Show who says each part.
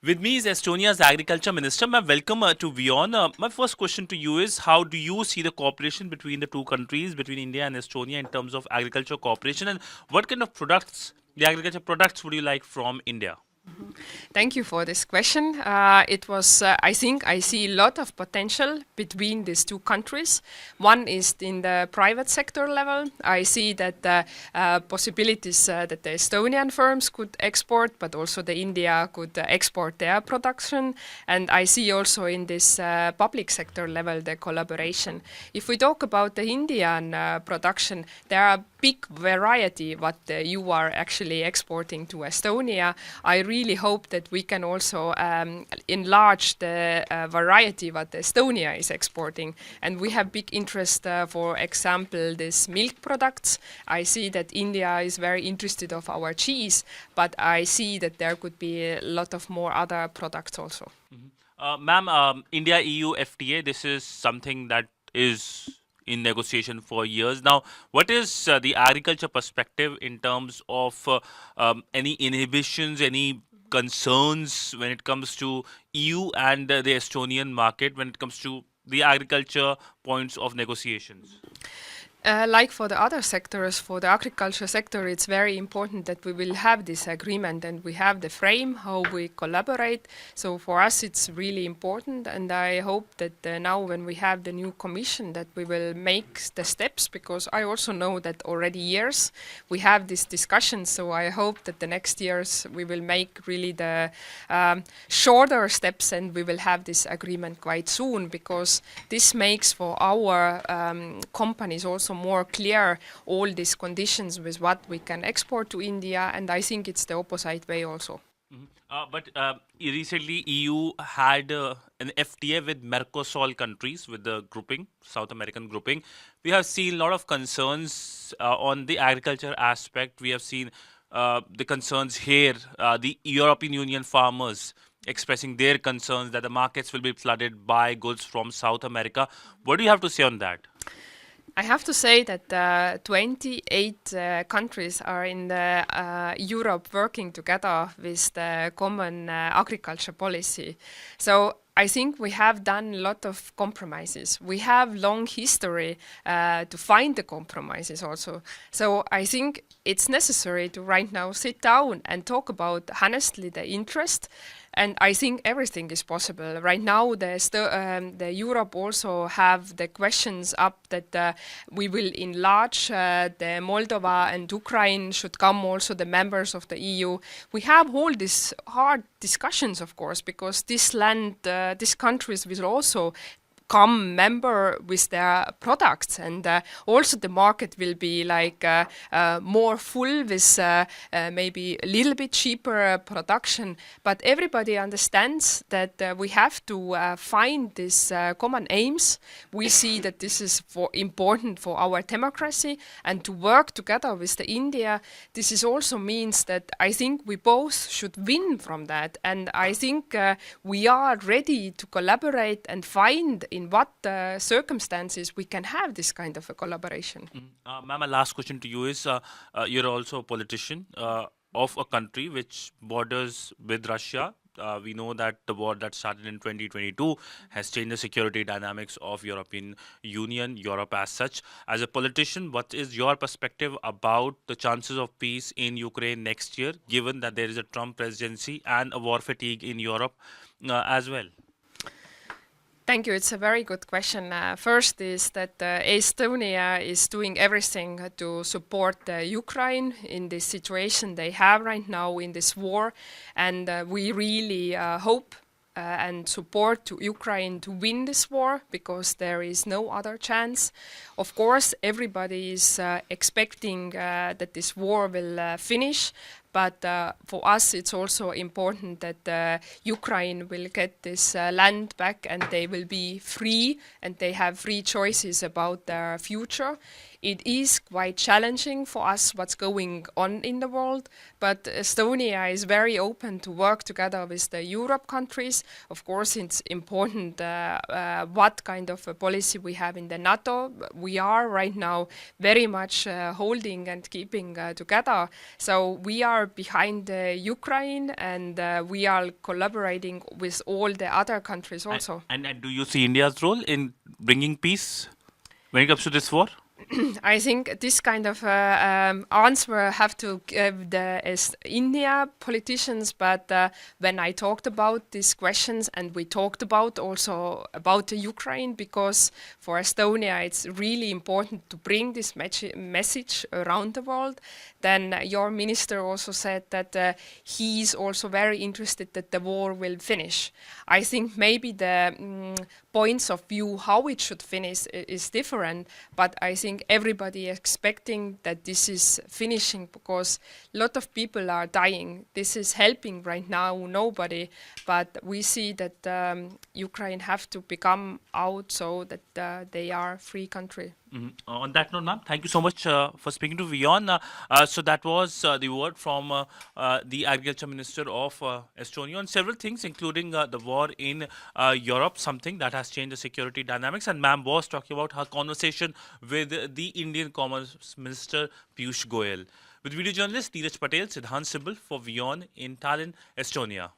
Speaker 1: With me is Estonia's Agriculture Minister. Ma'am, welcome to WION. My first question to you is, how do you see the cooperation between the two countries, between India and Estonia, in terms of agriculture cooperation, and what kind of products, the agriculture products, would you like from India?
Speaker 2: Thank you for this question. I think I see a lot of potential between these two countries. One is in the private sector level. I see that the possibilities that the Estonian firms could export, but also the India could export their production. And I see also in this public sector level the collaboration. If we talk about the Indian production, there are big variety what you are actually exporting to Estonia. I really hope that we can also enlarge the variety what Estonia is exporting. And we have big interest, for example, this milk products. I see that India is very interested of our cheese, but I see that there could be a lot of more other products also.
Speaker 1: Ma'am, India EU FTA, this is something that is in negotiation for years now. What is the agriculture perspective in terms of any inhibitions, any concerns when it comes to EU and the Estonian market when it comes to the agriculture points of negotiations?
Speaker 2: Like for the other sectors, for the agriculture sector, it's very important that we will have this agreement and we have the frame how we collaborate. So for us, it's really important, and I hope that now when we have the new commission, that we will make the steps, because I also know that already years we have this discussion. So I hope that the next years we will make really the shorter steps and we will have this agreement quite soon, because this makes for our companies also more clear all these conditions with what we can export to India, and I think it's the opposite way also.
Speaker 1: But recently, EU had an FTA with Mercosur countries, with the grouping, South American grouping. We have seen a lot of concerns on the agriculture aspect. We have seen the concerns here, the European Union farmers expressing their concerns that the markets will be flooded by goods from South America. What do you have to say on that?
Speaker 2: I have to say that 28 countries are in the Europe working together with the common agriculture policy. So I think we have done a lot of compromises. We have long history to find the compromises also. So I think it's necessary to right now sit down and talk about honestly the interest. And I think everything is possible. Right now, the Europe also have the questions up that we will enlarge the Moldova and Ukraine should come also the members of the EU. We have all these hard discussions, of course, because this land, these countries will also come member with their products, and also the market will be like more full with maybe a little bit cheaper production. But everybody understands that we have to find these common aims. We see that this is important for our democracy, and to work together with the India. This is also means that I think we both should win from that, and I think we are ready to collaborate and find in what circumstances we can have this kind of a collaboration.
Speaker 1: Ma'am, my last question to you is, you're also a politician of a country which borders with Russia. We know that the war that started in 2022 has changed the security dynamics of European Union, Europe as such. As a politician, what is your perspective about the chances of peace in Ukraine next year, given that there is a Trump presidency and a war fatigue in Europe as well?
Speaker 2: Thank you. It's a very good question. First is that Estonia is doing everything to support Ukraine in this situation they have right now in this war. And we really hope and support to Ukraine to win this war, because there is no other chance. Of course, everybody is expecting that this war will finish, but for us, it's also important that Ukraine will get this land back and they will be free and they have free choices about their future. It is quite challenging for us what's going on in the world, but Estonia is very open to work together with the Europe countries. Of course, it's important what kind of a policy we have in the NATO. We are right now very much holding and keeping together. So we are are behind Ukraine, and we are collaborating with all the other countries also.
Speaker 1: And do you see India's role in bringing peace when it comes to this war?
Speaker 2: I think this kind of answer have to give the India politicians, but when I talked about these questions, and we talked about also about the Ukraine, because for Estonia it's really important to bring this message around the world, then your minister also said that he is also very interested that the war will finish. I think maybe the points of view how it should finish is different, but I think everybody expecting that this is finishing, because a lot of people are dying. This is helping right now nobody, but we see that Ukraine have to become out so that they are free country.
Speaker 1: On that note, ma'am, thank you so much for speaking to WION. So that was the word from the Agriculture Minister of Estonia on several things, including the war in Europe, something that has changed the security dynamics. And ma'am was talking about her conversation with the Indian Commerce Minister Piyush Goyal. With video journalist Neeraj Patel, Siddhant Sibal for WION in Tallinn, Estonia.